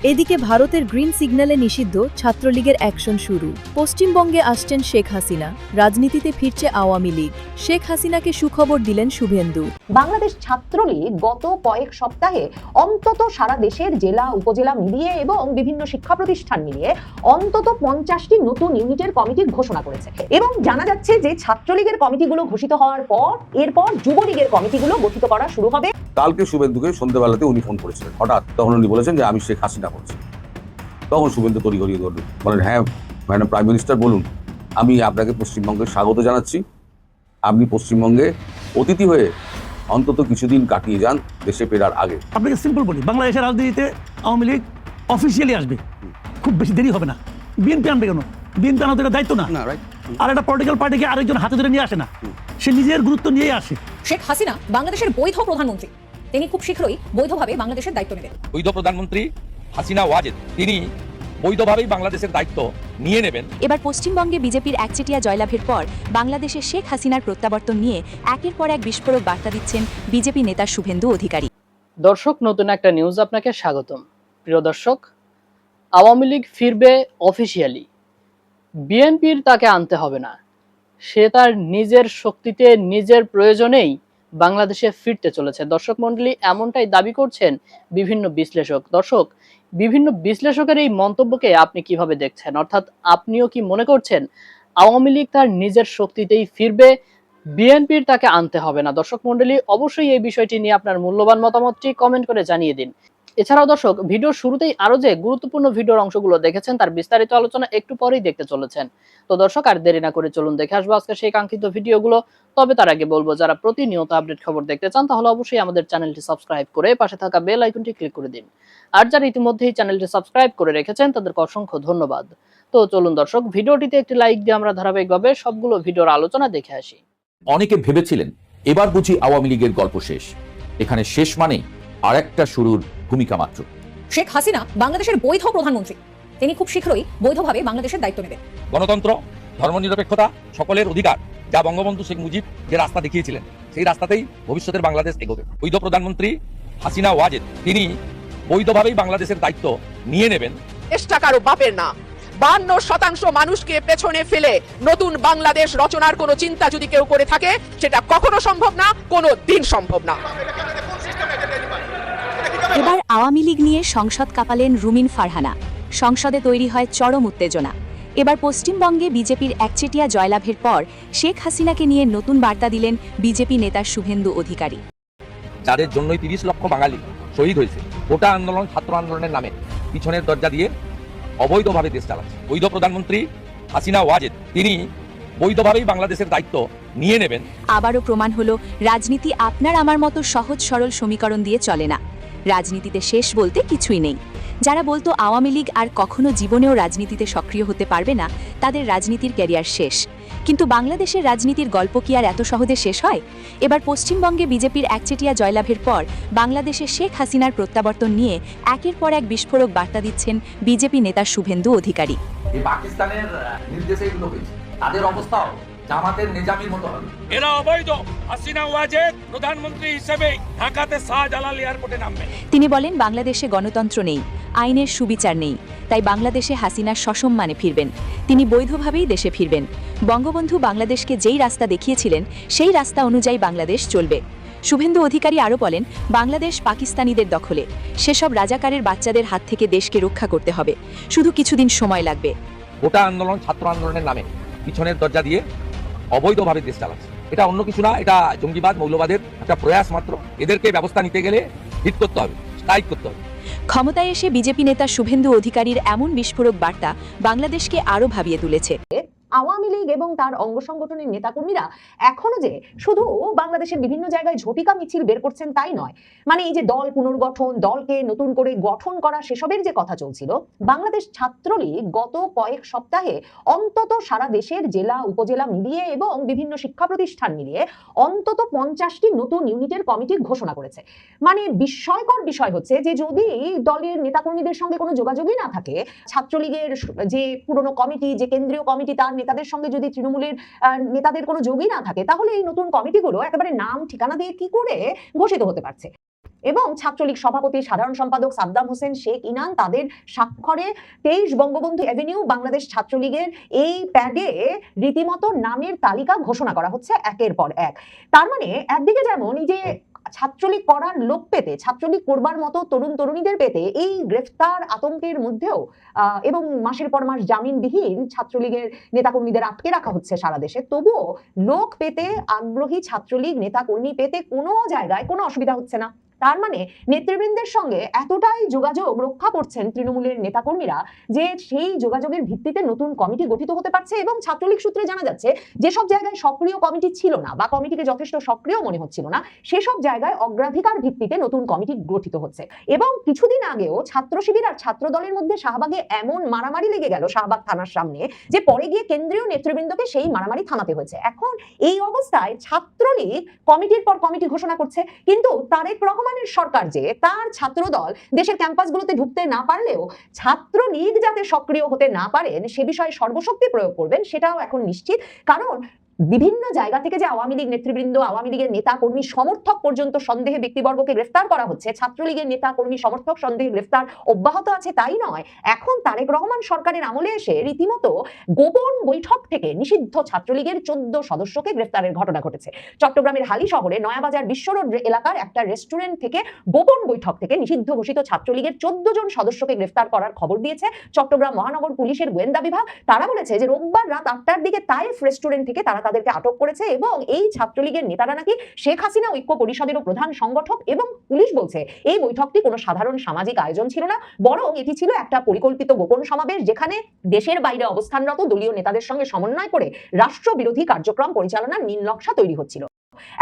এদিকে ভারতের গ্রিন সিগন্যালে নিষিদ্ধ ছাত্রলীগের অ্যাকশন শুরু। পশ্চিমবঙ্গে আসছেন শেখ হাসিনা, রাজনীতিতে ফিরছে আওয়ামী লীগ। শেখ হাসিনাকে সুখবর দিলেন শুভেন্দু। বাংলাদেশ ছাত্রলীগ গত কয়েক সপ্তাহে অন্তত সারা দেশের জেলা উপজেলা মিলিয়ে এবং বিভিন্ন শিক্ষা প্রতিষ্ঠান মিলিয়ে অন্তত 50টি নতুন ইউনিটের কমিটি ঘোষণা করেছে এবং জানা যাচ্ছে যে ছাত্রলীগের কমিটিগুলো ঘোষিত হওয়ার পর এরপর যুবলীগের কমিটিগুলো গঠিত করা শুরু হবে। কালকে শুভেন্দুকে সন্ধ্যেবেলাতে উনি ফোন করেছিলেন, হঠাৎ তখন উনি বলেছেন যে আমি শেখ হাসিনা বলছি। তখন শুভেন্দু তড়িঘড়ি ধরলেন, বলেন হ্যাঁ ম্যাডাম প্রাইম মিনিস্টার বলুন, আমি আপনাকে পশ্চিমবঙ্গে স্বাগত জানাচ্ছি। আপনি পশ্চিমবঙ্গে অতিথি হয়ে অন্তত কিছুদিন কাটিয়ে যান দেশে ফেরার আগে। আপনাকে সিম্পল বলি, বাংলাদেশের রাজনীতিতে আওয়ামী লীগ অফিসিয়ালি আসবে, খুব বেশি দেরি হবে না। বিএনপি আনবে কেন? বিএনপি আনার দায়িত্ব না, আর একটা পলিটিক্যাল পার্টিকে আরেকজন হাতে ধরে নিয়ে আসে না, সে নিজের গুরুত্ব নিয়েই আসে। শেখ হাসিনা বাংলাদেশের বৈধ প্রধানমন্ত্রী, তিনি খুব শীঘ্রই বৈধভাবে বাংলাদেশের দায়িত্ব নেবেন। বৈধ প্রধানমন্ত্রী হাসিনা ওয়াজেদ তিনি বৈধভাবেই বাংলাদেশের দায়িত্ব নিয়ে নেবেন। এবার পশ্চিমবঙ্গে বিজেপির একচেটিয়া জয়লাভের পর বাংলাদেশে শেখ হাসিনার প্রত্যাবর্তন নিয়ে একের পর এক বিস্ফোরক বার্তা দিচ্ছেন বিজেপি নেতা শুভেন্দু অধিকারী। দর্শক, নতুন একটা নিউজ আপনাকে স্বাগতম। প্রিয় দর্শক, আওয়ামী লীগ ফিরবে অফিসিয়ালি, বিএনপির তাকে আনতে হবে না, সে তার নিজের শক্তিতে নিজের প্রয়োজনেই বাংলাদেশে ফিরতে চলেছে। দর্শক মণ্ডলী, এমনটাই দাবি করছেন বিভিন্ন বিশ্লেষক। দর্শক, বিভিন্ন বিশ্লেষকের এই মন্তব্যকে আপনি কিভাবে দেখছেন? অর্থাৎ আপনিও কি মনে করছেন আওয়ামী লীগ তার নিজের শক্তিতেই ফিরবে, বিএনপির তাকে আনতে হবে না? দর্শক মণ্ডলী, অবশ্যই এই বিষয়টি নিয়ে আপনার মূল্যবান মতামতটি কমেন্ট করে জানিয়ে দিন। এছাড়াও দর্শক, ভিডিওর শুরুতেই আরো যে গুরুত্বপূর্ণ ভিডিওর অংশগুলো দেখেছেন তার বিস্তারিত আলোচনা একটু পরেই দেখতে চলেছেন। তো দর্শক, আর দেরি না করে চলুন দেখে আসবো আজকে সেই কাঙ্ক্ষিত ভিডিওগুলো। তবে তার আগে বলবো, যারা প্রতিনিয়ত আপডেট খবর দেখতে চান তাহলে অবশ্যই আমাদের চ্যানেলটি সাবস্ক্রাইব করে পাশে থাকা বেল আইকনটি ক্লিক করে দিন। আর যারা ইতিমধ্যেই চ্যানেলটি সাবস্ক্রাইব করে রেখেছেন তাদেরকে অসংখ্য ধন্যবাদ। তো চলুন দর্শক, ভিডিওটিতে একটি লাইক দিয়ে আমরা ধারাবাহিকভাবে সবগুলো ভিডিওর আলোচনা দেখে আসি। অনেকে ভেবেছিলেন এবার বুঝি আওয়ামী লীগের গল্প শেষ। এখানে শেষ মানে আরেকটা শুরুর ভূমিকা মাত্র। শেখ হাসিনা বাংলাদেশের বৈধ প্রধানমন্ত্রী, তিনি খুব শীঘ্রই বৈধভাবে বাংলাদেশের দায়িত্ব নেবেন। গণতন্ত্র, ধর্মনিরপেক্ষতা, সকলের অধিকার, যা বঙ্গবন্ধু শেখ মুজিব যে রাস্তা দেখিয়েছিলেন সেই রাস্তাতেই ভবিষ্যতের বাংলাদেশ এগোবে। বৈধ প্রধানমন্ত্রী হাসিনা ওয়াজেদ তিনি বৈধভাবেই বাংলাদেশের দায়িত্ব নিয়ে নেবেন। চেষ্টা কারো বাপের না। 52% মানুষকে পেছনে ফেলে নতুন বাংলাদেশ রচনার কোনো চিন্তা যদি কেউ করে থাকে, সেটা কখনো সম্ভব না, কোনো দিন সম্ভব না। এবার আওয়ামী লীগ নিয়ে সংসদ কাঁপালেন রুমিন ফারহানা। সংসদে তৈরি হয় চরম উত্তেজনা। এবার পশ্চিমবঙ্গে বিজেপির একচেটিয়া জয়লাভের পর শেখ হাসিনাকে নিয়ে নতুন বার্তা দিলেন বিজেপি নেতা শুভেন্দু অধিকারী। যাদের জন্যই 30 লক্ষ বাঙালি শহীদ হয়েছে, গোটা আন্দোলন ছাত্র আন্দোলনের নামে পিছনের দরজা দিয়ে অবৈধভাবে দেশ চালাচ্ছে। বৈধ প্রধানমন্ত্রী হাসিনা ওয়াজেদ তিনি বৈধভাবেই বাংলাদেশের দায়িত্ব নিয়ে নেবেন। আবারও প্রমাণ হলো, রাজনীতি আপনার আমার মতো সহজ সরল সমীকরণ দিয়ে চলে না। রাজনীতিতে শেষ বলতে কিছুই নেই। যারা বলতো আওয়ামী লীগ আর কখনো জীবনেও রাজনীতিতে সক্রিয় হতে পারবে না, তাদের রাজনীতির ক্যারিয়ার শেষ। কিন্তু বাংলাদেশের রাজনীতির গল্প কি আর এত সহজে শেষ হয়? এবার পশ্চিমবঙ্গে বিজেপির একচেটিয়া জয়লাভের পর বাংলাদেশে শেখ হাসিনার প্রত্যাবর্তন নিয়ে একের পর এক বিস্ফোরক বার্তা দিচ্ছেন বিজেপি নেতা শুভেন্দু অধিকারী। পাকিস্তানের নির্দেশে এগুলো হয়েছে, তাদের অবস্থাও জামাতের নিজামীর মতো হবে। এরা অবৈধ। হাসিনা ওয়াজেদ প্রধানমন্ত্রী হিসেবে ঢাকাতে শাহজালাল এয়ারপোর্টে নামবেন। তিনি বলেন, বাংলাদেশে গণতন্ত্র নেই, আইনের সুবিচার নেই, তাই বাংলাদেশে হাসিনা সসম্মানে ফিরবেন। তিনি বৈধভাবেই দেশে ফিরবেন। বঙ্গবন্ধু বাংলাদেশকে যেই রাস্তা দেখিয়েছিলেন সেই রাস্তা অনুযায়ী বাংলাদেশ চলবে। শুভেন্দু অধিকারী আরও বলেন, বাংলাদেশ পাকিস্তানিদের দখলে, সেসব রাজাকারের বাচ্চাদের হাত থেকে দেশকে রক্ষা করতে হবে, শুধু কিছুদিন সময় লাগবে। গোটা আন্দোলন ছাত্র আন্দোলনের নামে পিছনের দরজা দিয়ে অবৈধভাবে দেশ চালাচ্ছে। এটা অন্য কিছু না, এটা জঙ্গিবাদ মৌলবাদের একটা প্রয়াস মাত্র। এদেরকে ব্যবস্থা নিতে গেলে হিট করতে হবে, স্ট্রাইক করতে হবে। ক্ষমতায় এসে বিজেপি নেতা শুভেন্দু অধিকারীর এমন বিস্ফোরক বার্তা বাংলাদেশকে আরও ভাবিয়ে তুলেছে। আওয়ামী লীগ এবং তার অঙ্গ সংগঠনের নেতাকর্মীরা এখনো যে শুধু বাংলাদেশের বিভিন্ন জায়গায় ঝটিকা মিছিল বের করছেন তাই নয়, মানে এই যে দল পুনর্গঠন, দলকে নতুন করে গঠন করা, সেসবের যে কথা চলছিল, বাংলাদেশ ছাত্রলীগ গত কয়েক সপ্তাহে অন্তত সারা দেশের জেলা উপজেলা মিলিয়ে এবং বিভিন্ন শিক্ষা প্রতিষ্ঠান মিলিয়ে অন্তত 50টি নতুন ইউনিটের কমিটি ঘোষণা করেছে। মানে বিস্ময়কর বিষয় হচ্ছে যে যদি দলের নেতাকর্মীদের সঙ্গে কোনো যোগাযোগই না থাকে, ছাত্রলীগের যে পুরনো কমিটি, যে কেন্দ্রীয় কমিটি, তার নেতাদের সঙ্গে যদি তৃণমূলের নেতাদের কোনো যোগই না থাকে, তাহলে এই নতুন কমিটিগুলো একেবারে নাম ঠিকানা দিয়ে কি করে ঘোষিত হতে পারছে? এবং ছাত্রলীগ সভাপতি সাধারণ সম্পাদক সাদ্দাম হোসেন শেখ ইনান তাদের স্বাক্ষরে 23 বঙ্গবন্ধু এভিনিউ বাংলাদেশ ছাত্রলীগের এই প্যাডে রীতিমতো নামের তালিকা ঘোষণা করা হচ্ছে একের পর এক। তার মানে একদিকে যেমন এই যে ছাত্রলীগ করার লোক পেতে, ছাত্রলীগ করবার মতো তরুণ তরুণীদের পেতে এই গ্রেফতার আতঙ্কের মধ্যেও এবং মাসের পর মাস জামিনবিহীন ছাত্রলীগের নেতাকর্মীদের আটকে রাখা হচ্ছে সারা দেশে, তবুও লোক পেতে, আগ্রহী ছাত্রলীগ নেতাকর্মী পেতে কোনো জায়গায় কোনো অসুবিধা হচ্ছে না। তার মানে নেতৃবৃন্দের সঙ্গে এতটাই যোগাযোগ রক্ষা করছেন তৃণমূলের নেতাকর্মীরা যে সেই যোগাযোগের ভিত্তিতে নতুন কমিটি গঠিত হতে পারছে। এবং ছাত্রলীগ সূত্রে জানা যাচ্ছে যেসব জায়গায় সক্রিয় কমিটি ছিল না বা কমিটিকে যথেষ্ট সক্রিয় মনে হচ্ছিল না, সেসব জায়গায় অগ্রাধিকার ভিত্তিতে নতুন কমিটি গঠিত হচ্ছে। এবং কিছুদিন আগেও ছাত্র শিবির আর ছাত্র দলের মধ্যে শাহবাগে এমন মারামারি লেগে গেল শাহবাগ থানার সামনে যে পরে গিয়ে কেন্দ্রীয় নেতৃবৃন্দকে সেই মারামারি থামাতে হয়েছে। এখন এই অবস্থায় ছাত্রলীগ কমিটির পর কমিটি ঘোষণা করছে, কিন্তু তারেক রহমানের সরকার যে তার ছাত্রদল দেশের ক্যাম্পাসগুলোতে ঢুকতে না পারলেও ছাত্রলীগ যাতে সক্রিয় হতে না পারেন সে বিষয়ে সর্বশক্তি প্রয়োগ করবেন সেটাও এখন নিশ্চিত। কারণ বিভিন্ন জায়গা থেকে যে আওয়ামী লীগ নেতৃবৃন্দ, আওয়ামী লীগের নেতা কর্মী সমর্থক পর্যন্ত সন্দেহে ব্যক্তিবর্গকে গ্রেফতার করা হচ্ছে, ছাত্রলীগের নেতা কর্মী সমর্থক সন্দেহে গ্রেফতার অব্যাহত আছে তাই নয়, এখন তারেক রহমান সরকারের আমলে এসে রীতিমতো গোপন বৈঠক থেকে নিষিদ্ধ ছাত্রলীগের 14 সদস্যকে গ্রেফতারের ঘটনা ঘটেছে। চট্টগ্রামের হালি শহরে নয়াবাজার বিশ্ব রোড এলাকার একটা রেস্টুরেন্ট থেকে গোপন বৈঠক থেকে নিষিদ্ধ ঘোষিত ছাত্রলীগের 14 জন সদস্যকে গ্রেফতার করার খবর দিয়েছে চট্টগ্রাম মহানগর পুলিশের গোয়েন্দা বিভাগ। তারা বলেছে যে রোববার রাত 8টার দিকে তাইফ রেস্টুরেন্ট থেকে তারা তাদেরকে আটক করেছে এবং এই ছাত্রলীগের নেতারা নাকি শেখ হাসিনা ঐক্য পরিষদেরও প্রধান সংগঠক। এবং পুলিশ বলছে এই বৈঠকটি কোনো সাধারণ সামাজিক আয়োজন ছিল না, বরং এটি ছিল একটা পরিকল্পিত গোপন সমাবেশ যেখানে দেশের বাইরে অবস্থানরত দলীয় নেতাদের সঙ্গে সমন্বয় করে রাষ্ট্রবিরোধী কার্যক্রম পরিচালনার নীল নকশা তৈরি হচ্ছিল।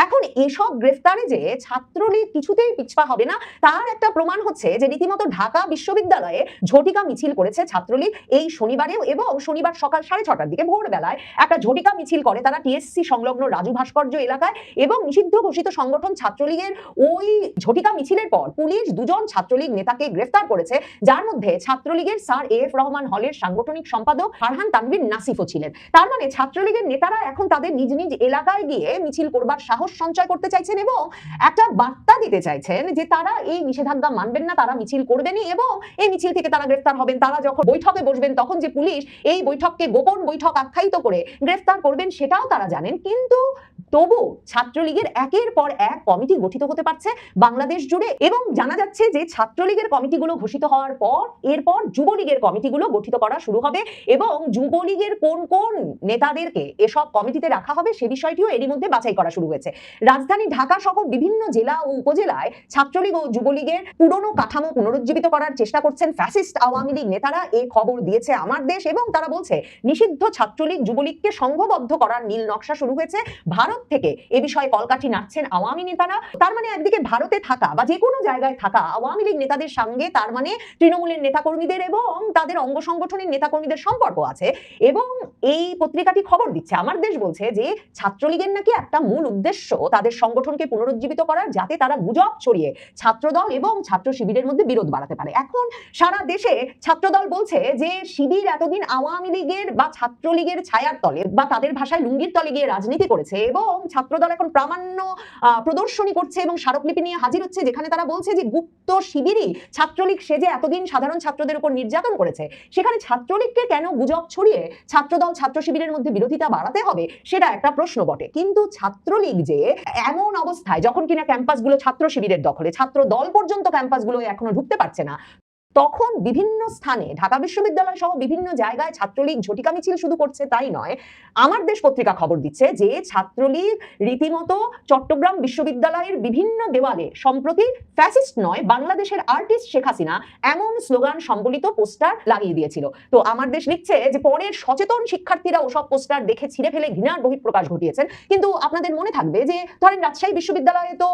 এখন এসব গ্রেফতারে যে ছাত্রলীগ কিছুতেই পিছপা হবে না তার একটা প্রমাণ হচ্ছে যে রীতিমতো ঢাকা বিশ্ববিদ্যালয়ে ঝটিকা মিছিল করেছে ছাত্রলীগ এই শনিবারেও, এবং শনিবার সকাল 6:30টার দিকে ভোরবেলায় একটা ঝটিকা মিছিল করে তারা টিএসসি সংলগ্ন রাজু ভাস্কর্য এলাকায়। এবং নিষিদ্ধ ঘোষিত সংগঠন ছাত্রলীগের ওই ঝটিকা মিছিলের পর পুলিশ 2 জন ছাত্রলীগ নেতাকে গ্রেফতার করেছে, যার মধ্যে ছাত্রলীগের স্যার AF রহমান হলের সাংগঠনিক সম্পাদক ফারহান তানভীর নাসিফও ছিলেন। তার মানে ছাত্রলীগের নেতারা এখন তাদের নিজ নিজ এলাকায় গিয়ে মিছিল করবার সাহস সঞ্চয় করতে চাইছেন এবং একটা বার্তা দিতে চাইছেন যে তারা এই নিষেধাজ্ঞা মানবেন না, তারা মিছিল করবেনই এবং এই মিছিল থেকে তারা গ্রেফতার হবেন। তারা যখন বৈঠকে বসবেন তখন যে পুলিশ এই বৈঠককে গোপন বৈঠক আখ্যায়িত করে গ্রেফতার করবেন সেটাও তারা জানেন। কিন্তু তবু ছাত্রলীগের একের পর এক কমিটি গঠিত হতে পারছে বাংলাদেশ জুড়ে, এবং জানা যাচ্ছে যে ছাত্রলীগের কমিটিগুলো ঘোষিত হওয়ার পর এরপর যুবলীগের কমিটিগুলো গঠিত করা শুরু হবে এবং যুবলীগের কোন কোন নেতাদেরকে এসব কমিটিতে রাখা হবে সে বিষয়টিও এরই মধ্যে বাছাই করা শুরু হয়েছে। রাজধানী ঢাকা সহ বিভিন্ন জেলা ও উপজেলায় ছাত্রলীগ ও যুবলীগের পুরনো কাঠামো পুনরুজ্জীবিত করার চেষ্টা করছেন ফ্যাসিস্ট আওয়ামী লীগ নেতারা, এই খবর দিয়েছে আমার দেশ। এবং তারা বলছে নিষিদ্ধ ছাত্রলীগ যুবলীগকে সংঘবদ্ধ করার নীল নকশা শুরু হয়েছে ভারত থেকে, এ বিষয়ে কলকাঠি নাড়ছেন আওয়ামী নেতারা। তার মানে একদিকে ভারতে থাকা বা যে কোনো জায়গায় থাকা আওয়ামী লীগ নেতাদের সঙ্গে তার মানে তৃণমূলের নেতাকর্মীদের এবং তাদের অঙ্গ সংগঠনের নেতাকর্মীদের সম্পর্ক আছে। এবং এই পত্রিকাটি খবর দিচ্ছে আমার দেশ বলছে যে ছাত্রলীগের নাকি একটা মূল উদ্দেশ্য তাদের সংগঠনকে পুনরুজ্জীবিত করার, যাতে তারা গুজব ছড়িয়ে ছাত্রদল এবং ছাত্র শিবিরের মধ্যে বিরোধ বাড়াতে পারে। এখন সারা দেশে ছাত্রদল বলছে যে শিবির এতদিন আওয়ামী লীগের বা ছাত্রলীগের ছায়ার তলে বা তাদের ভাষায় লুঙ্গির তলে গিয়ে রাজনীতি করেছে এবং ছাত্রদল এখন প্রামাণ্য প্রদর্শনী করছে এবং স্মারকলিপি নিয়ে হাজির হচ্ছে যেখানে তারা বলছে যে গুপ্ত শিবিরই ছাত্রলীগ সে যে এতদিন সাধারণ ছাত্রদের উপর নির্যাতন করেছে, সেখানে ছাত্রলীগকে কেন গুজব ছড়িয়ে ছাত্রদল ছাত্র শিবিরের মধ্যে বিরোধিতা বাড়াতে হবে সেটা একটা প্রশ্ন বটে। কিন্তু ছাত্রলীগ যে এমন অবস্থায় যখন কিনা ক্যাম্পাসগুলো ছাত্র শিবিরের দখলে, ছাত্র দল পর্যন্ত ক্যাম্পাসগুলো এখনো ঢুকতে পারছে না, তখন বিভিন্ন স্থানে ঢাকা বিশ্ববিদ্যালয় সহ বিভিন্ন জায়গায় ছাত্রলীগ ঝটিকা মিছিল শুধু করছে তাই নয়, আমার দেশ পত্রিকা খবর দিচ্ছে যে ছাত্রলীগ রীতিমতো চট্টগ্রাম বিশ্ববিদ্যালয়ের বিভিন্ন দেওয়ালে সম্প্রতি ফ্যাসিস্ট নয় বাংলাদেশের আর্টিস্ট শেখ হাসিনা এমন স্লোগান সম্বলিত পোস্টার লাগিয়ে দিয়েছিল। তো আমার দেশ লিখছে যে পরে সচেতন শিক্ষার্থীরা ওসব পোস্টার দেখে ছিঁড়ে ফেলে ঘৃণার বহিঃপ্রকাশ ঘটিয়েছেন। কিন্তু আপনাদের মনে থাকবে যে ধরেন রাজশাহী বিশ্ববিদ্যালয়ে তো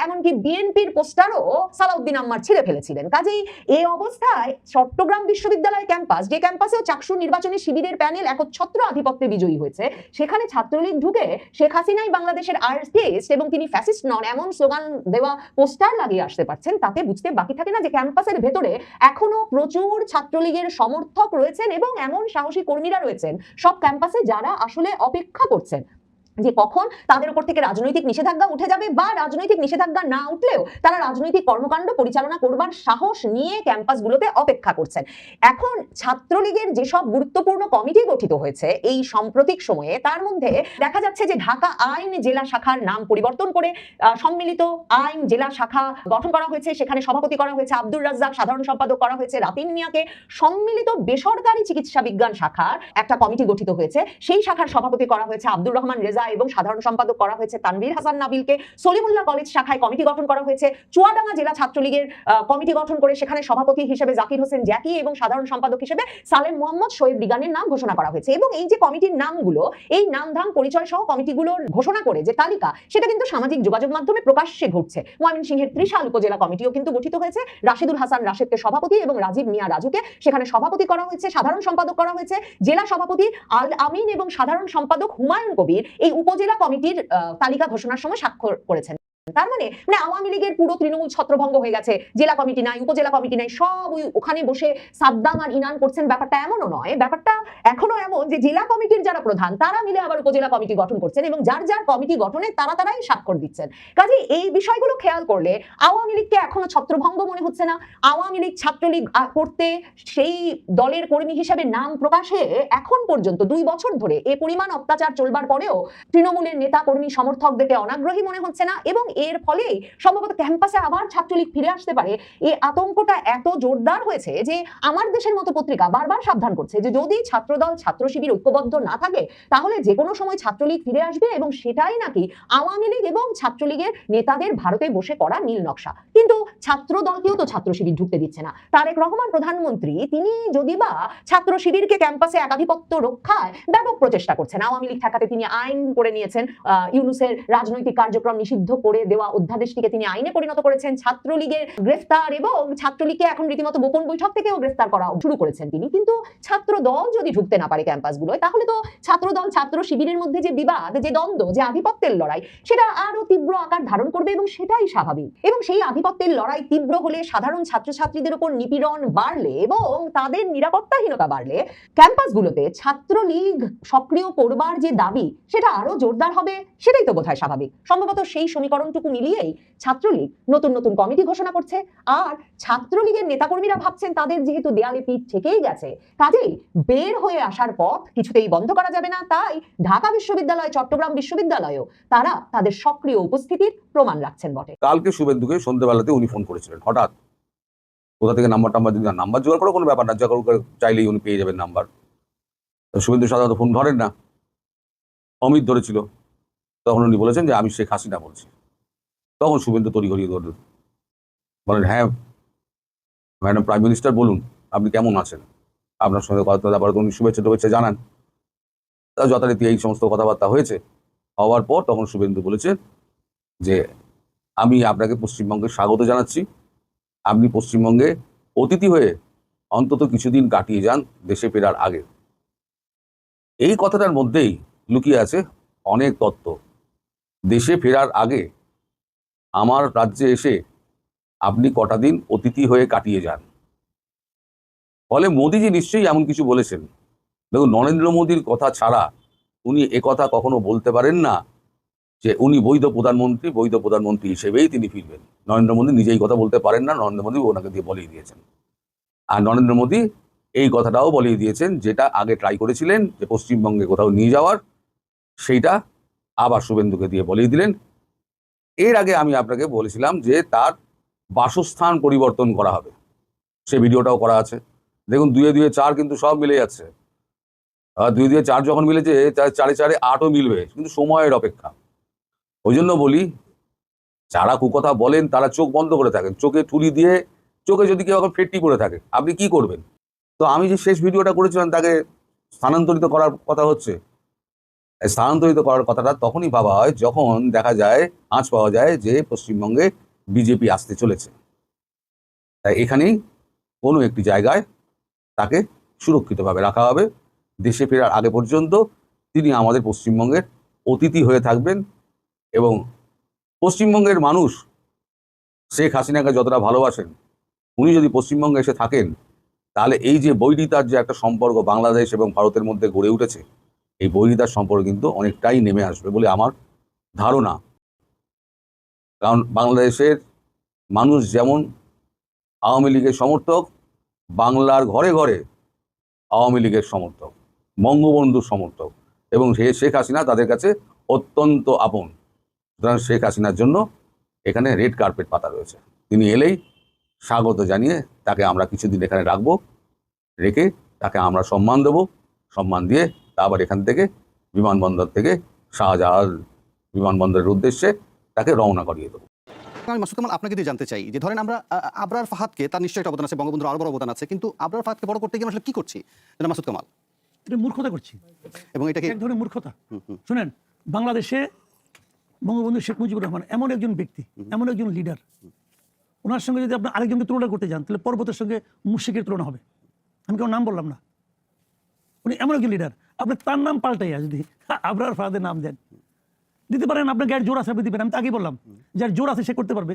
এমনকি বিএনপির পোস্টারও সালাউদ্দিন আম্মার ছিঁড়ে ফেলেছিলেন। কাজেই এই অবস্থায় চট্টগ্রাম বিশ্ববিদ্যালয় ক্যাম্পাস, যে ক্যাম্পাসেও চাকসুর নির্বাচনী শিবিরের প্যানেল একচ্ছত্র আধিপত্যে বিজয়ী হয়েছে, সেখানে ছাত্রলীগ ঢুকে শেখ হাসিনাই বাংলাদেশের আর্টিস্ট এবং তিনি ফ্যাসিস্ট নন এমন স্লোগান দেওয়া পোস্টার লাগিয়ে আসতে পারছেন, তাতে বুঝতে বাকি থাকে না যে ক্যাম্পাসের ভেতরে এখনো প্রচুর ছাত্রলীগের সমর্থক রয়েছেন এবং এমন সাহসী কর্মীরা রয়েছেন সব ক্যাম্পাসে যারা আসলে অপেক্ষা করছেন যে কখন তাদের উপর থেকে রাজনৈতিক নিষেধাজ্ঞা উঠে যাবে বা রাজনৈতিক নিষেধাজ্ঞা না উঠলেও তারা রাজনৈতিক কর্মকাণ্ড পরিচালনা করবার সাহস নিয়ে ক্যাম্পাসগুলোতে অপেক্ষা করছেন। এখন ছাত্রলীগের যেসব গুরুত্বপূর্ণ কমিটি গঠিত হয়েছে এই সাম্প্রতিক সময়ে, তার মধ্যে দেখা যাচ্ছে যে ঢাকা আইন জেলা শাখার নাম পরিবর্তন করে সম্মিলিত আইন জেলা শাখা গঠন করা হয়েছে। সেখানে সভাপতি করা হয়েছে আব্দুর রাজ্জাক, সাধারণ সম্পাদক করা হয়েছে রাতিন মিয়াকে। সম্মিলিত বেসরকারি চিকিৎসা বিজ্ঞান শাখার একটা কমিটি গঠিত হয়েছে, সেই শাখার সভাপতি করা হয়েছে আব্দুর রহমান রেজা এবং সাধারণ সম্পাদক করা হয়েছে তানভীর হাসান নাবিলকে। সলিমুল্লাহ কলেজ শাখায় কমিটি গঠন করা হয়েছে। চুয়াডাঙ্গা জেলা ছাত্রলীগের কমিটি গঠন করে সেখানে সভাপতি হিসেবে জাকির হোসেন জ্যাকি এবং সাধারণ সম্পাদক হিসেবে সালেম মোহাম্মদ শোয়েব রিগানের নাম ঘোষণা করা হয়েছে। এবং এই যে কমিটির নামগুলো, এই নামধাম পরিচয় সহ কমিটিগুলোর ঘোষণা করে যে তালিকা, সেটা কিন্তু সামাজিক যোগাযোগ মাধ্যমে প্রকাশ্যে ঘটছে। ময়মনসিংহের ত্রিশাল উপজেলা কমিটিও কিন্তু গঠিত হয়েছে। রাশিদুল হাসান রাশেদকে সভাপতি এবং রাজীব মিয়া রাজুকে সেখানে সভাপতি করা হয়েছে, সাধারণ সম্পাদক করা হয়েছে। জেলা সভাপতি আল আমিন এবং সাধারণ সম্পাদক হুমায়ুন কবির এই উপজেলা কমিটির তালিকা ঘোষণার সময় স্বাক্ষর করেছেন। তার মানে আওয়ামী লীগের পুরো তৃণমূল ছত্রভঙ্গ হয়ে গেছে। জেলা কমিটি নাই, উপজেলা কমিটি নাই, সব ওখানে বসে সাদ্দাম আর ইনান করছেন। ব্যাপারটা এমনও নয়, ব্যাপারটা এখনো এমন যে জেলা কমিটির যারা প্রধান তারা মিলে আবার উপজেলা কমিটি গঠন করছেন এবং যার যার কমিটি গঠনে তারাই স্বাক্ষর দিচ্ছেন। কাজে এই বিষয়গুলো খেয়াল করলে আওয়ামী লীগকে এখনো ছত্রভঙ্গ মনে হচ্ছে না। আওয়ামী লীগ ছাত্রলীগ করতে সেই দলের কর্মী হিসেবে নাম প্রকাশে এখন পর্যন্ত 2 বছর ধরে এ পরিমাণ অত্যাচার চলবার পরেও তৃণমূলের নেতা কর্মী সমর্থকদেরকে অনাগ্রহী মনে হচ্ছে না এবং এর ফলেই সম্ভবত ক্যাম্পাসে আবার ছাত্রলীগ ফিরে আসতে পারে। এই আতঙ্কটা এত জোরদার হয়েছে যে আমার দেশের মতো পত্রিকা বারবার সাবধান করছে যে যদি ছাত্রদল ছাত্র শিবির ঐক্যবদ্ধ না থাকে তাহলে যে কোনো সময় ছাত্রলীগ ফিরে আসবে এবং সেটাই নাকি আওয়ামী লীগ এবং ছাত্রলীগের নেতাদের ভারতে বসে করা নীল নকশা। কিন্তু ছাত্র দলকেও তো ছাত্র শিবির ঢুকতে দিচ্ছে না। তারেক রহমান প্রধানমন্ত্রী তিনি যদিবা ছাত্র শিবিরকে ক্যাম্পাসে একাধিপত্য রক্ষায় ব্যাপক প্রচেষ্টা করছেন। আওয়ামী লীগ ঠেকাতে তিনি আইন করে নিয়েছেন, ইউনূসের রাজনৈতিক কার্যক্রম নিষিদ্ধ করে দেওয়া অধ্যাদেশটিকে তিনি আইনে পরিণত করেছেন। ছাত্রলীগের গ্রেফতার এবং ছাত্রলীগকে এখন রীতিমতো গোপন বৈঠক থেকেও গ্রেফতার করা শুরু করেছেন তিনি। কিন্তু ছাত্র দল যদি ঢুকতে না পারে ক্যাম্পাসগুলোয় তাহলে তো ছাত্র দল ছাত্র শিবিরের মধ্যে যে বিবাদ, যে দ্বন্দ্ব, যে আধিপত্যের লড়াই সেটা আরো তীব্র আকার ধারণ করবে এবং সেটাই স্বাভাবিক। এবং সেই আধিপত্যের লড়াই তীব্র হলে, সাধারণ ছাত্রছাত্রীদের উপর নিপীড়ন বাড়লে এবং তাদের নিরাপত্তাহীনতা বাড়লে ক্যাম্পাসগুলোতে ছাত্রলীগ সক্রিয় করবার যে দাবি সেটা আরো জোরদার হবে। সেটাই তো বোধহয় স্বাভাবিক। সম্ভবত সেই সমীকরণটুকু মিলিয়েই ছাত্রলীগ নতুন নতুন কমিটি ঘোষণা করছে। আর ছাত্রলীগের নেতাকর্মীরা ভাবছেন তাদের যেহেতু দেয়ালে পিঠ থেকেই গেছে, কাজেই বের হয়ে আসার পথ কিছুতেই বন্ধ করা যাবে না। তাই ঢাকা বিশ্ববিদ্যালয়, চট্টগ্রাম বিশ্ববিদ্যালয়েও তারা তাদের সক্রিয় উপস্থিতির প্রমাণ রাখছেন বটে। কালকে শুভেন্দুকে সন্ধ্যেবেলাতে উনি ফোন করেছিলেন হঠাৎ। কোথা থেকে নাম্বার জোগাড় করে কোনো ব্যাপার না, যা চাইলেই উনি পেয়ে যাবেন নাম্বার। শুভেন্দু সাধারণত ফোন ধরেন না, অমিত ধরেছিল। তখন উনি বলেছেন যে আমি শেখ হাসিনা বলছি। তখন শুভেন্দু তড়িঘড়ি ধরলেন, বলেন হ্যাঁ ম্যাডাম প্রাইম মিনিস্টার বলুন আপনি কেমন আছেন, আপনার সঙ্গে কথা ব্যাপারে উনি শুভেচ্ছা জানান। তা যথারীতি এই সমস্ত কথাবার্তা হয়েছে। হওয়ার পর তখন শুভেন্দু বলেছেন যে আমি আপনাকে পশ্চিমবঙ্গে স্বাগত জানাচ্ছি, আপনি পশ্চিমবঙ্গে অতিথি হয়ে অন্তত কিছুদিন কাটিয়ে যান দেশে ফেরার আগে। এই কথাটার মধ্যেই লুকিয়ে আছে অনেক তত্ত্ব। দেশে ফেরার আগে আমার রাজ্যে এসে আপনি কটা দিন অতিথি হয়ে কাটিয়ে যান। ফলে মোদিজি নিশ্চয়ই এমন কিছু বলেছেন। দেখুন, নরেন্দ্র মোদীর কথা ছাড়া উনি একথা কখনো বলতে পারেন না যে উনি বৈধ প্রধানমন্ত্রী হিসেবেই তিনি ফিরবেন। নরেন্দ্র মোদী নিজেই কথা বলতে পারেন না, নরেন্দ্র মোদী ওনাকে দিয়ে বলিয়ে দিয়েছেন। আর নরেন্দ্র মোদী এই কথাটাও বলিয়ে দিয়েছেন যেটা আগে ট্রাই করেছিলেন যে পশ্চিমবঙ্গে কোথাও নিয়ে যাওয়ার, সেইটা আবার শুভেন্দুকে দিয়ে বলিয়ে দিলেন। এর আগে আমি আপনাকে বলেছিলাম যে তার বাসস্থান পরিবর্তন করা হবে, সে ভিডিওটাও করা আছে। দেখুন 2 2 4 কিন্তু সব মিলে যাচ্ছে। 2 2 4 যখন মিলেছে 4 4 8ও মিলবে, কিন্তু সময়ের অপেক্ষা। ওই জন্য বলি, যারা কুকথা বলেন তারা চোখ বন্ধ করে থাকেন, চোখে ঠুলি দিয়ে, চোখে যদি কেউ এখন ফেটটি পড়ে থাকে আপনি কি করবেন? তো আমি যে শেষ ভিডিওটা করেছিলাম তাকে স্থানান্তরিত করার কথা হচ্ছে। স্থানান্তরিত করার কথাটা তখনই ভাবা হয় যখন দেখা যায়, আঁচ পাওয়া যায় যে পশ্চিমবঙ্গে বিজেপি আসতে চলেছে। তাই এখানেই কোনো একটি জায়গায় তাকে সুরক্ষিতভাবে রাখা হবে। দেশে ফেরার আগে পর্যন্ত তিনি আমাদের পশ্চিমবঙ্গের অতিথি হয়ে থাকবেন এবং পশ্চিমবঙ্গের মানুষ শেখ হাসিনাকে যতটা ভালোবাসেন, উনি যদি পশ্চিমবঙ্গে এসে থাকেন তাহলে এই যে বৈরিতার যে একটা সম্পর্ক বাংলাদেশ এবং ভারতের মধ্যে গড়ে উঠেছে, এই বৈরিতার সম্পর্ক কিন্তু অনেকটাই নেমে আসবে বলে আমার ধারণা। কারণ বাংলাদেশের মানুষ যেমন আওয়ামী লীগের সমর্থক, বাংলার ঘরে ঘরে আওয়ামী লীগের সমর্থক, বঙ্গবন্ধুর সমর্থক, এবং শেখ হাসিনা তাদের কাছে অত্যন্ত আপন। সুতরাং শেখ হাসিনার জন্য এখানে রেড কার্পেট পাতা রয়েছে। তিনি এলেই স্বাগত জানিয়ে তাকে আমরা কিছুদিন এখানে রাখবো, রেখে তাকে আমরা সম্মান দেবো, সম্মান দিয়ে আবার এখান থেকে বিমানবন্দর থেকে শাহজালাল বিমানবন্দরের উদ্দেশ্যে তাকে রওনা করিয়ে দেবো। আমি মাসুদ কামাল আপনাকে দিয়ে জানতে চাই যে ধরেন আমরা আবরার ফাহাদকে, তার নিশ্চয়ই একটা অবদান আছে, বঙ্গবন্ধুর আরো বড় অবদান আছে, কিন্তু আবরার ফাহাদকে বড় করতে গিয়ে আসলে কি করছি মাসুদ কামাল? এটা মূর্খতা করছি, এবং এটাকে এক ধরনের মূর্খতা। শুনেন, বাংলাদেশে বঙ্গবন্ধু শেখ মুজিবুর রহমান এমন একজন ব্যক্তি, এমন একজন লিডার, ওনার সঙ্গে যদি আপনি আরেকজনকে তুলনা করতে যান তাহলে পর্বতের সঙ্গে মুশরিকের তুলনা হবে। আমি কেউ নাম বললাম না, উনি এমন একজন লিডার। আপনি তার নাম পাল্টাইয়া যদি আবরার ফাহাদের নাম দেন, দিতে পারেন, আপনার গায়ের জোর আছে আপনি দিবেন। আমি তো আগেই বললাম, যার জোর আছে সে করতে পারবে।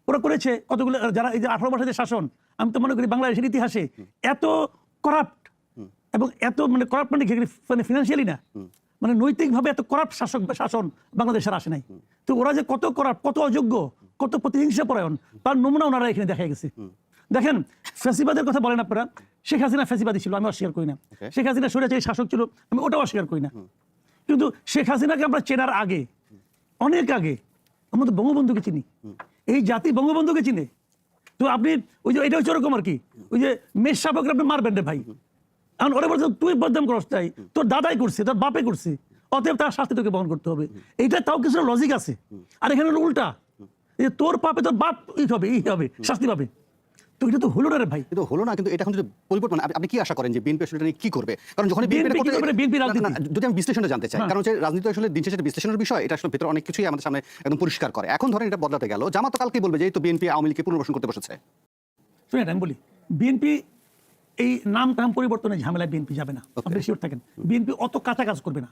ওরা করেছে কতগুলো, যারা এই যে 18 বছরের শাসন, আমি তো মনে করি বাংলাদেশের ইতিহাসে এত করাপ্ট এবং এত মানে করাপ্ট মানে ফিনান্সিয়ালি না, মানে নৈতিকভাবে এত করাপ্ট শাসন বাংলাদেশের আসে নাই। তো ওরা যে কত করাপ্ট, কত অযোগ্য, কত প্রতিহিংসা পরায়ণ, তার নমুনা ওনারা এখানে দেখা গেছে। দেখেন, ফ্যাসিবাদের কথা বলেন আপনারা, শেখ হাসিনা ফ্যাসিবাদী ছিল, আমি অস্বীকার করি না। শেখ হাসিনা স্বৈরাচারী শাসক ছিল, আমি ওটাও অস্বীকার করি না। কিন্তু শেখ হাসিনাকে আমরা চেনার আগে, অনেক আগে, আমরা তো বঙ্গবন্ধুকে চিনি, এই জাতি বঙ্গবন্ধুকে চিনে। তো আপনি ওই যে এটা হচ্ছে ওরকম আর কি, ওই যে মেষ শাবকরা আপনি মারবেন রে ভাই, এখন ওরা বলছে তুই বদনাম করস, তাই তোর দাদাই করছে, তোর বাপে করছে, অতএব তার শাস্তি তোকে বহন করতে হবে। এইটা তাও কিছু লজিক আছে। আর এখানে হলো উল্টা, যে তোর পাপে তোর বাপ এই হবে শাস্তি পাবে। তো এটা তো হলো না রে ভাই, কিন্তু হলো না। কিন্তু এটা এখন যদি পরিবর্তন, আপনি কি আশা করেন যে বিএনপি আসলে এটা কি করবে? কারণ যখন যদি আমি বিশ্লেষণটা জানতে চাই, কারণ রাজনীতি আসলে দিন শেষে বিশ্লেষণের বিষয়, এটা আসলে ভেতরে অনেক কিছুই আমাদের সামনে একদম পরিষ্কার করে। এখন ধরেন এটা বদলাতে গেল, জামাত কালকে বলবে যে এই তো বিএনপি আওয়ামী লীগকে পুনর্বাসন করতে বসেছে। শুনেন, আমি বলি, বিএনপি এই নাম টাম পরিবর্তনের ঝামেলায় বিএনপি যাবে না, আপনি শিওর থাকেন। বিএনপি অত কাঁচা কাজ করবে না।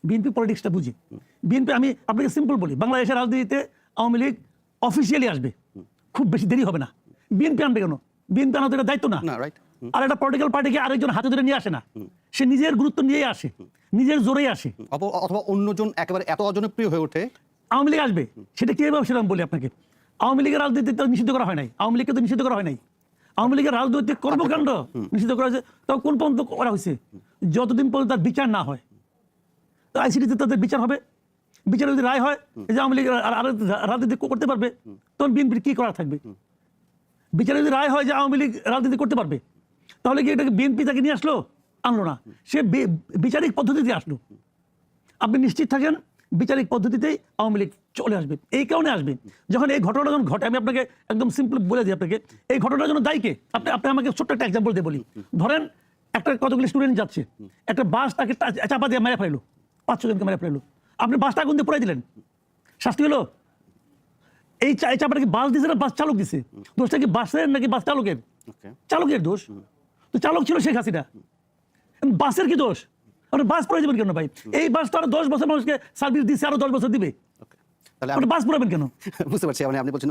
বিএনপি পলিটিক্সটা বুঝে। বিএনপি, আমি আপনাকে সিম্পল বলি, বাংলাদেশের রাজনীতিতে আওয়ামী লীগ অফিসিয়ালি আসবে, খুব বেশি দেরি হবে না। বিএনপি আনবে কেন? বিএনপি আনা তো এটা দায়িত্ব না। আর একটা পলিটিক্যাল পার্টিকে আরেকজন হাতে ধরে নিয়ে আসে না, সে নিজের গুরুত্ব নিয়েই আসে, নিজের জোরেই আসে। অথবা অন্যজন একেবারে এত অজনপ্রিয় হয়ে ওঠে, আওয়ামী লীগ আসবে। সেটা কিভাবে সেটা আমি বলি আপনাকে। আওয়ামী লীগের রাজনীতি তো নিষিদ্ধ করা হয় নাই, আওয়ামী লীগকে তো নিষিদ্ধ করা হয় নাই। আওয়ামী লীগের রাজনৈতিক কর্মকাণ্ড নিষিদ্ধ করা হয়েছে, তাও কোন পর্যন্ত করা হয়েছে? যতদিন পর্যন্ত তার বিচার না হয়। তো আইসিটিতে তাদের বিচার হবে, বিচারে যদি রায় হয় যে আওয়ামী লীগ রাজনীতি করতে পারবে, তখন বিএনপির কি করা থাকবে? বিচারে যদি রায় হয় যে আওয়ামী লীগ রাজনীতি করতে পারবে, তাহলে কি এটাকে বিএনপি তাকে নিয়ে আসলো? আনলো না, সে বিচারিক পদ্ধতিতে আসলো। আপনি নিশ্চিত থাকেন বিচারিক পদ্ধতিতেই আওয়ামী লীগ চলে আসবে। এই কারণে আসবে, যখন এই ঘটনাটা যখন ঘটে, আমি আপনাকে একদম সিম্পল বলে দিই আপনাকে, এই ঘটনার জন্য দায়ী কে? আপনি আমাকে ছোট্ট একটা এক্সাম্পল দিয়ে বলি। ধরেন একটা কতগুলি স্টুডেন্ট যাচ্ছে, একটা বাস তাকে চাপা দিয়ে মেরে ফেললো, 5-6 জনকে মেরে ফেললো, আপনি বাসটা আগুন দিয়ে পুড়াই দিলেন, শাস্তি হলো? এই চাপাটা কি বাস দিছে না বাস চালক দিছে? দোষটা কি বাসের নাকি বাস চালকের? চালকের দোষ। তো চালক ছিল শেখ হাসিনা, বাসের কি দোষ? আপনি বাস পড়ে যাবেন কেন ভাই? এই বাস তো আরো 10 বছর মানুষকে সার্ভিস দিচ্ছে, আরো 10 বছর দিবে, আপনি বাস পড়াবেন কেন? বুঝতে পারছি। আপনি বলছেন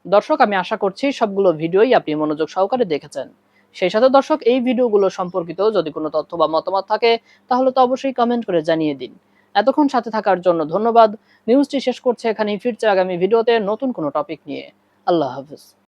দর্শক, আমি আশা করছি সবগুলো ভিডিওই আপনি মনোযোগ সহকারে দেখেছেন। সেই সাথে দর্শক, এই ভিডিওগুলো সম্পর্কিত যদি কোনো তথ্য বা মতামত থাকে তাহলে তো অবশ্যই কমেন্ট করে জানিয়ে দিন। এতক্ষণ সাথে থাকার জন্য ধন্যবাদ। নিউজটি শেষ করছে এখানেই, ফিরছে আগামী ভিডিওতে নতুন কোনো টপিক নিয়ে। আল্লাহ হাফেজ।